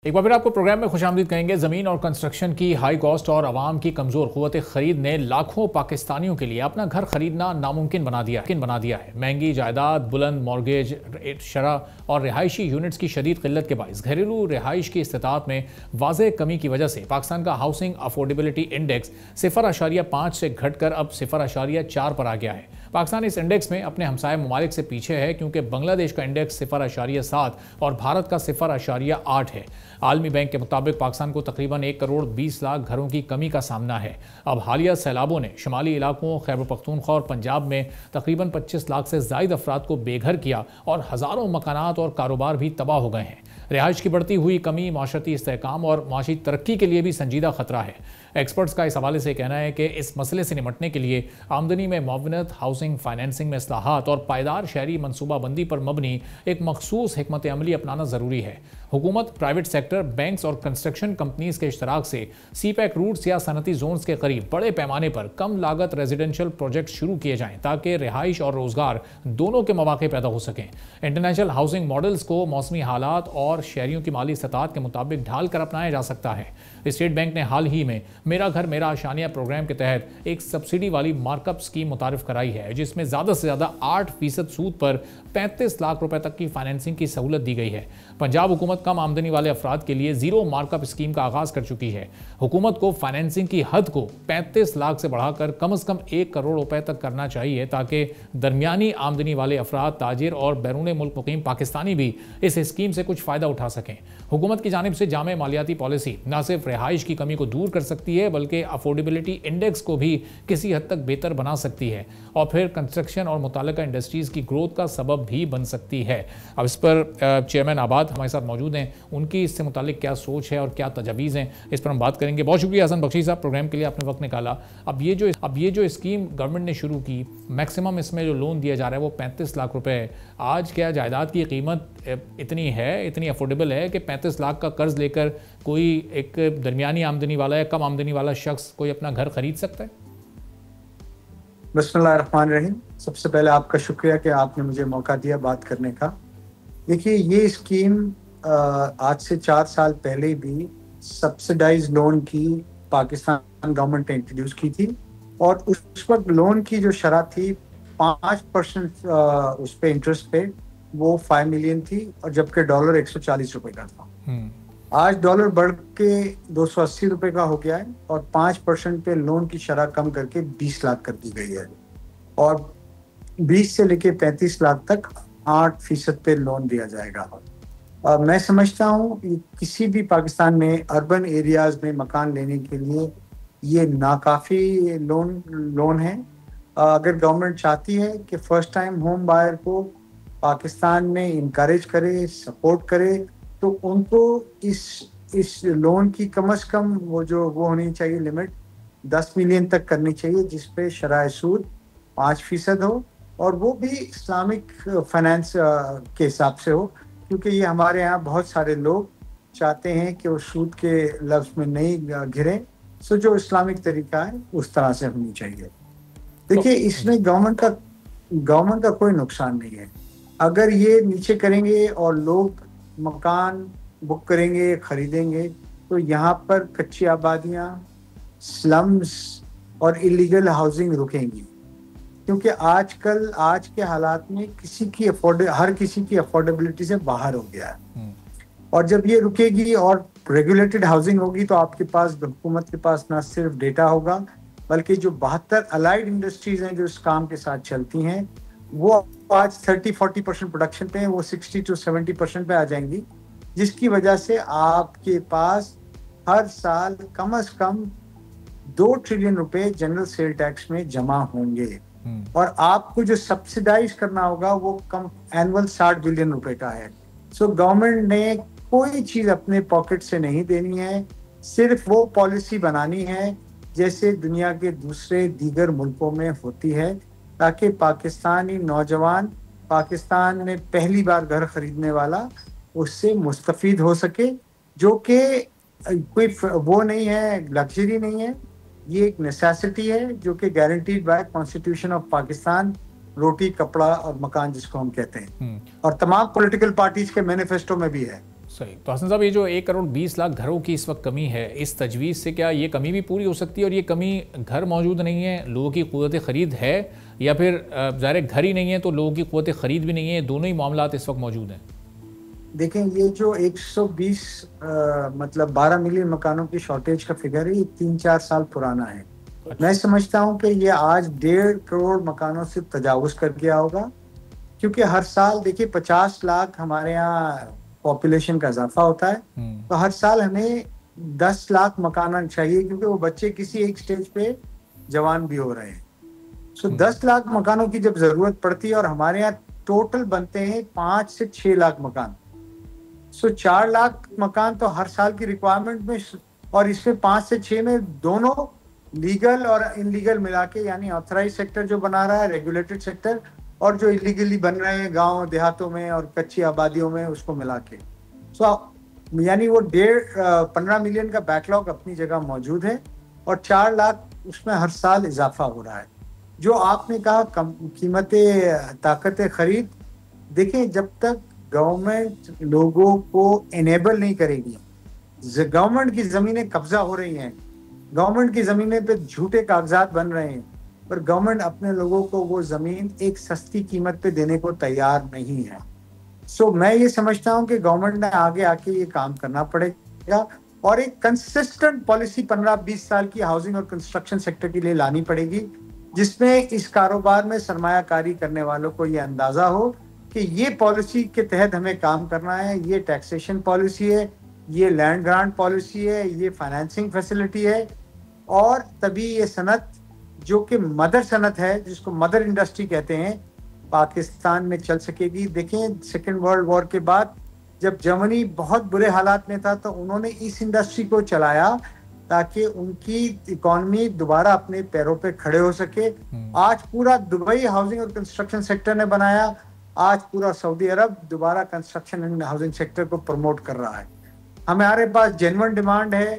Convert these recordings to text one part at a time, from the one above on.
ایک بار پھر آپ کو پروگرام میں خوش آمدید کہیں گے۔ زمین اور کنسٹرکشن کی ہائی کاسٹ اور عوام کی کمزور قوت خرید نے لاکھوں پاکستانیوں کے لیے اپنا گھر خریدنا ناممکن بنا دیا ہے۔ مہنگی جائیداد، بلند مورگیج شرح اور رہائشی یونٹس کی شدید قلت کے باعث گھریلو رہائش کی استطاعت میں واضح کمی کی وجہ سے پاکستان کا ہاؤسنگ افورڈیبلٹی انڈیکس 0.5 سے گھٹ کر اب 0.4 پر آ گیا ہے۔ پاکستان اس انڈیکس میں اپنے ہمسائے ممالک سے پیچھے ہے کیونکہ بنگلہ دیش کا انڈیکس 0.7 اور بھارت کا 0.8 ہے۔ عالمی بینک کے مطابق پاکستان کو تقریباً 1.20 کروڑ گھروں کی کمی کا سامنا ہے۔ اب حالیہ سیلابوں نے شمالی علاقوں خیبر پختونخوا اور پنجاب میں تقریباً 25 لاکھ سے زائد افراد کو بے گھر کیا اور ہزاروں مکانات اور کاروبار بھی تباہ ہو گئے ہیں۔ رہائش کی بڑھتی ہوئی کمی معاشرتی استحکام اور معاشی ترقی کے لیے بھی سنجیدہ خطرہ ہے۔ ایکسپرٹس کا اس حوالے سے کہنا ہے کہ اس مسئلے سے نمٹنے کے لیے آمدنی میں معاونت، ہاؤسنگ فائنینسنگ میں اصلاحات اور پائیدار شہری منصوبہ بندی پر مبنی ایک مخصوص حکمت عملی اپنانا ضروری ہے۔ حکومت، پرائیویٹ سیکٹر، بینکس اور کنسٹرکشن کمپنیز کے اشتراک سے سی پیک روٹس یا صنعتی زونز کے قریب بڑے پیمانے پر کم لاگت ریزیڈنشل پروجیکٹ شروع کیے جائیں تاکہ رہائش اور روزگار دونوں کے مواقع پیدا ہو سکیں۔ انٹرنیشنل ہاؤسنگ ماڈلز کو موسمی حالات اور شہریوں کی مالی استطاعت کے مطابق ڈھال کر اپنایا جا سکتا ہے۔ اسٹیٹ بینک نے حال ہی میں میرا گھر میرا آشیانہ پروگرام کے تحت ایک سبسڈی والی مارک اپ اسکیم متعارف کرائی ہے جس میں زیادہ سے زیادہ 8% سود پر 35 لاکھ روپے تک کی فائنینسنگ کی سہولت دی گئی ہے۔ پنجاب حکومت کم آمدنی والے افراد کے لیے زیرو مارک اپ اسکیم کا آغاز کر چکی ہے۔ حکومت کو فائنینسنگ کی حد کو 35 لاکھ سے بڑھا کر کم از کم 1 کروڑ روپے تک کرنا چاہیے تاکہ درمیانی آمدنی والے افراد، تاجر اور بیرون ملک مقیم پاکستانی بھی اس اسکیم سے کچھ فائدہ اٹھا سکیں۔ حکومت کی جانب سے جامع مالیاتی پالیسی نہ صرف رہائش کی کمی کو دور کر سکتی ہے بلکہ افورڈیبلٹی انڈیکس کو بھی کسی حد تک بہتر بنا سکتی ہے اور پھر کنسٹرکشن اور متعلقہ انڈسٹریز کی گروتھ کا سبب بھی بن سکتی ہے۔ اب اس پر چیئرمین آباد ہمارے ساتھ موجود ہیں، ان کی اس سے متعلق کیا سوچ ہے اور کیا تجاویز ہیں اس پر ہم بات کریں گے۔ بہت شکریہ حسن بخشی صاحب، پروگرام کے لیے آپ نے وقت نکالا۔ اب یہ جو اسکیم گورنمنٹ نے شروع کی، میکسیمم اس میں جو لون دیا جا رہا ہے وہ 35 لاکھ روپے ہے۔ آج کیا جائیداد کی قیمت اتنی افورڈیبل ہے کہ 35 لاکھ کا قرض لے کر کوئی ایک درمیانی آمدنی والا یا کم آمدنی والا شخص کوئی اپنا گھر خرید سکتا ہے؟ بسم اللہ الرحمن الرحیم۔ سب سے پہلے آپ کا شکریہ کہ آپ نے مجھے موقع دیا بات کرنے کا۔ دیکھیے، یہ اسکیم آج سے 4 سال پہلے بھی سبسڈائز لون کی پاکستان گورنمنٹ نے انٹروڈیوس کی تھی اور اس وقت لون کی جو شرح تھی 5% اس پہ انٹرسٹ پہ، وہ 5 ملین تھی اور جبکہ ڈالر 140 روپے کا تھا۔ آج ڈالر بڑھ کے 280 روپے کا ہو گیا ہے اور 5% پہ لون کی شرح کم کر کے 20 لاکھ کر دی گئی ہے اور 20 سے لے کے 35 لاکھ تک 8% پہ لون دیا جائے گا۔ میں سمجھتا ہوں کہ کسی بھی پاکستان میں اربن ایریاز میں مکان لینے کے لیے یہ ناکافی لون ہے۔ اگر گورنمنٹ چاہتی ہے کہ فرسٹ ٹائم ہوم بائر کو پاکستان میں انکریج کرے، سپورٹ کرے، تو ان کو اس لون کی کم از کم وہ ہونی چاہیے لمٹ 10 ملین تک کرنی چاہیے، جس پہ شرح سود 5% ہو اور وہ بھی اسلامک فائنانس کے حساب سے ہو، کیونکہ یہ ہمارے یہاں بہت سارے لوگ چاہتے ہیں کہ وہ سود کے لفظ میں نہیں گھریں، جو اسلامک طریقہ ہے اس طرح سے ہونی چاہیے۔ دیکھیے، اس میں گورنمنٹ کا کوئی نقصان نہیں ہے۔ اگر یہ نیچے کریں گے اور لوگ مکان بک کریں گے، خریدیں گے، تو یہاں پر کچی آبادیاں، سلمز اور ایلیگل ہاؤسنگ رکیں گی، کیونکہ آج کے حالات میں ہر کسی کی افورڈیبلٹی سے باہر ہو گیا ہے۔ اور جب یہ رکے گی اور ریگولیٹڈ ہاؤسنگ ہوگی تو آپ کے پاس، حکومت کے پاس، نہ صرف ڈیٹا ہوگا بلکہ جو 72 الائڈ انڈسٹریز ہیں جو اس کام کے ساتھ چلتی ہیں، وہ آج 30-40% پروڈکشن پہ ہیں، وہ 60-70% پہ آ جائیں گی، جس کی وجہ سے آپ کے پاس ہر سال کم از کم 2 ٹریلین روپے جنرل سیل ٹیکس میں جمع ہوں گے اور آپ کو جو سبسڈائز کرنا ہوگا وہ اینول 60 بلین روپے کا ہے۔ گورنمنٹ نے کوئی چیز اپنے پاکٹ سے نہیں دینی ہے، صرف وہ پالیسی بنانی ہے جیسے دنیا کے دیگر ملکوں میں ہوتی ہے، تاکہ پاکستانی نوجوان، پاکستان میں پہلی بار گھر خریدنے والا اس سے مستفید ہو سکے، جو کہ کوئی وہ نہیں ہے، لگژری نہیں ہے، یہ ایک نیسیسٹی ہے جو کہ guaranteed by constitution of Pakistan, روٹی، کپڑا اور مکان جس کو ہم کہتے ہیں، اور تمام پولیٹیکل پارٹیز کے مینیفیسٹو میں بھی ہے۔ صحیح. تو حسن صاحب، یہ جو 1,20,00,000 گھروں کی اس وقت کمی ہے، اس تجویز سے کیا یہ کمی بھی پوری ہو سکتی ہے؟ اور یہ کمی گھر موجود نہیں ہے، لوگوں کی قوت خرید ہے، یا پھر ظاہر گھر ہی نہیں ہے تو لوگوں کی قوت خرید بھی نہیں ہے، دونوں ہی معاملات اس وقت موجود ہیں؟ دیکھیں، یہ جو 120 مطلب 12 ملین مکانوں کی شارٹیج کا فگر ہے، یہ 3-4 سال پرانا ہے. میں سمجھتا ہوں کہ یہ آج 1.5 کروڑ مکانوں سے تجاوز کر گیا ہوگا، کیونکہ ہر سال دیکھیے 50 لاکھ ہمارے یہاں پاپولیشن کا اضافہ ہوتا ہے، تو ہر سال ہمیں 10 لاکھ مکان چاہیے، کیونکہ وہ بچے کسی ایک سٹیج پہ جوان بھی ہو رہے ہیں. سو 10 لاکھ مکانوں کی جب ضرورت پڑتی ہے، اور ہمارے یہاں ٹوٹل بنتے ہیں 5 سے 6 لاکھ مکان، سو 4 لاکھ مکان تو ہر سال کی ریکوائرمنٹ میں، اور اس میں 5 سے 6 میں دونوں لیگل اور ان لیگل ملا کے، یعنی آتھرائز سیکٹر جو بنا رہا ہے، ریگولیٹڈ سیکٹر، اور جو انلیگلی بن رہے ہیں گاؤں دیہاتوں میں اور کچی آبادیوں میں، اس کو ملا کے. سو یعنی وہ 15 ملین کا بیک لاگ اپنی جگہ موجود ہے، اور 4 لاکھ اس میں ہر سال اضافہ ہو رہا ہے. جو آپ نے کہا قیمت طاقت خرید، دیکھیں جب تک گورنمنٹ لوگوں کو انیبل نہیں کرے گی، گورنمنٹ کی زمینیں قبضہ ہو رہی ہیں، گورنمنٹ کی زمینیں پہ جھوٹے کاغذات بن رہے ہیں، پر گورنمنٹ اپنے لوگوں کو وہ زمین ایک سستی قیمت پہ دینے کو تیار نہیں ہے. سو میں یہ سمجھتا ہوں کہ گورنمنٹ نے آگے آ کے یہ کام کرنا پڑے گا، اور ایک کنسسٹنٹ پالیسی 15-20 سال کی ہاؤسنگ اور کنسٹرکشن سیکٹر کے لیے لانی پڑے گی، جس میں اس کاروبار میں سرمایہ کاری کرنے والوں کو یہ اندازہ ہو کہ یہ پالیسی کے تحت ہمیں کام کرنا ہے، یہ ٹیکسیشن پالیسی ہے، یہ لینڈ گرانٹ پالیسی ہے، یہ فائنینسنگ فیسلٹی ہے، اور تبھی یہ صنعت جو کہ مدر صنعت ہے، جس کو مدر انڈسٹری کہتے ہیں، پاکستان میں چل سکے گی. دیکھیں سیکنڈ ورلڈ وار کے بعد جب جرمنی بہت برے حالات میں تھا، تو انہوں نے اس انڈسٹری کو چلایا تاکہ ان کی اکانومی دوبارہ اپنے پیروں پہ کھڑے ہو سکے. آج پورا دبئی ہاؤسنگ اور کنسٹرکشن سیکٹر نے بنایا، آج پورا سعودی عرب دوبارہ کنسٹرکشن اینڈ ہاؤسنگ سیکٹر کو پروموٹ کر رہا ہے. ہمارے پاس جینون ڈیمانڈ ہے،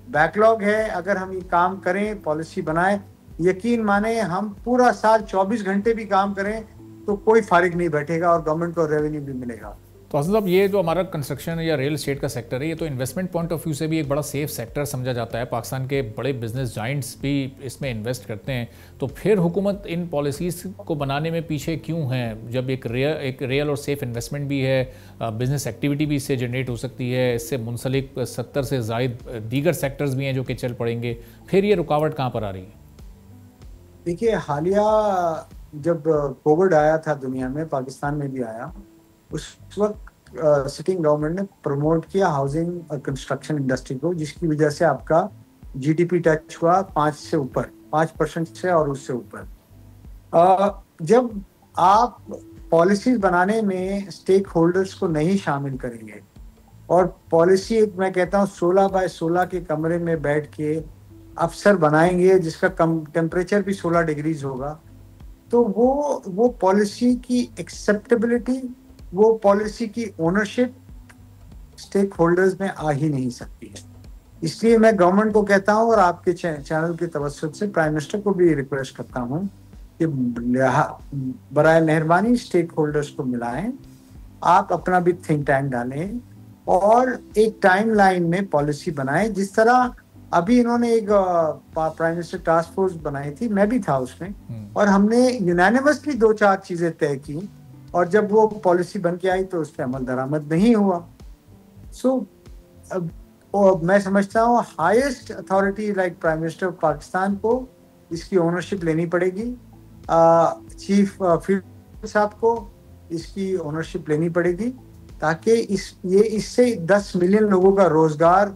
بیک لاگ ہے. اگر ہم یہ کام کریں، پالیسی بنائیں، یقین مانیں ہم پورا سال 24 گھنٹے بھی کام کریں تو کوئی فارغ نہیں بیٹھے گا، اور گورنمنٹ کو ریونیو بھی ملے گا. تو حسن صاحب، یہ جو ہمارا کنسٹرکشن یا ریل اسٹیٹ کا سیکٹر ہے، یہ تو انویسٹمنٹ پوائنٹ آف ویو سے بھی ایک بڑا سیف سیکٹر سمجھا جاتا ہے. پاکستان کے بڑے بزنس جائنٹس بھی اس میں انویسٹ کرتے ہیں. تو پھر حکومت ان پالیسیز کو بنانے میں پیچھے کیوں ہیں، جب ایک ریئل اور سیف انویسٹمنٹ بھی ہے، بزنس ایکٹیویٹی بھی اس سے جنریٹ ہو سکتی ہے، اس سے منسلک 70 سے زائد دیگر سیکٹرز بھی ہیں جو کہ چل پڑیں گے، پھر یہ رکاوٹ کہاں پر آ رہی ہے؟ دیکھیے، حالیہ جب کووڈ آیا تھا دنیا میں، پاکستان میں بھی آیا، اس وقت سٹنگ گورنمنٹ نے پروموٹ کیا ہاؤسنگ اور کنسٹرکشن انڈسٹری کو، جس کی وجہ سے آپ کا جی ڈی پی ٹچ ہوا 5% سے اور اس سے اوپر. جب آپ پالیسیز بنانے میں اسٹیک ہولڈرز کو نہیں شامل کریں گے، اور پالیسی ایک میں کہتا ہوں 16x16 کے کمرے میں بیٹھ کے افسر بنائیں گے جس کا ٹیمپریچر بھی 16 ڈگریز ہوگا، تو وہ پالیسی کی ایکسیپٹیبلٹی، وہ پالیسی کی اونرشپ اسٹیک ہولڈرز میں آ ہی نہیں سکتی ہے. اس لیے میں گورنمنٹ کو کہتا ہوں، اور آپ کے چینل کے توسط سے پرائم منسٹر کو بھی ریکویسٹ کرتا ہوں کہ برائے مہربانی اسٹیک ہولڈرز کو ملائیں، آپ اپنا بھی تھنک ٹینک ڈالیں، اور ایک ٹائم لائن میں پالیسی بنائیں. جس طرح ابھی انہوں نے ایک پرائم منسٹر ٹاسک فورس بنائی تھی، میں بھی تھا اس میں، اور ہم نے یونینیمسلی 2-4 چیزیں طے کی، اور جب وہ پالیسی بن کے آئی تو اس پہ عمل درآمد نہیں ہوا. سو میں سمجھتا ہوں highest authority like prime minister of Pakistan کو اس کی اونرشپ لینی پڑے گی، چیف فیلڈ صاحب کو اس کی اونرشپ لینی پڑے گی، تاکہ اس سے 10 ملین لوگوں کا روزگار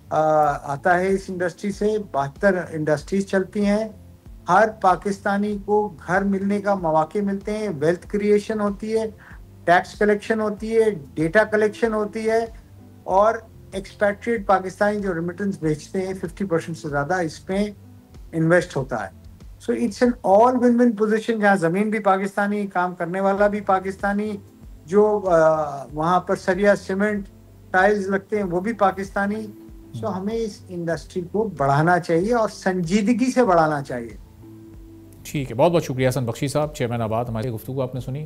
آتا ہے. اس انڈسٹری سے 72 انڈسٹریز چلتی ہیں، ہر پاکستانی کو گھر ملنے کا مواقع ملتے ہیں، ویلتھ کریشن ہوتی ہے، ٹیکس کلیکشن ہوتی ہے، ڈیٹا کلیکشن ہوتی ہے، اور ایکسپیٹریٹ پاکستانی جو ریمیٹنس بھیجتے ہیں 50% سے زیادہ اس میں انویسٹ ہوتا ہے. So it's an all one one position, جہاں زمین بھی پاکستانی، کام کرنے والا بھی پاکستانی، جو وہاں پر سریا سیمنٹ ٹائلز لگتے ہیں وہ بھی پاکستانی. سو ہمیں اس انڈسٹری کو بڑھانا چاہیے اور سنجیدگی سے بڑھانا چاہیے. ٹھیک ہے، بہت بہت شکریہ حسن بخشی صاحب، چیئرمین آباد. ہماری گفتگو آپ نے سنی.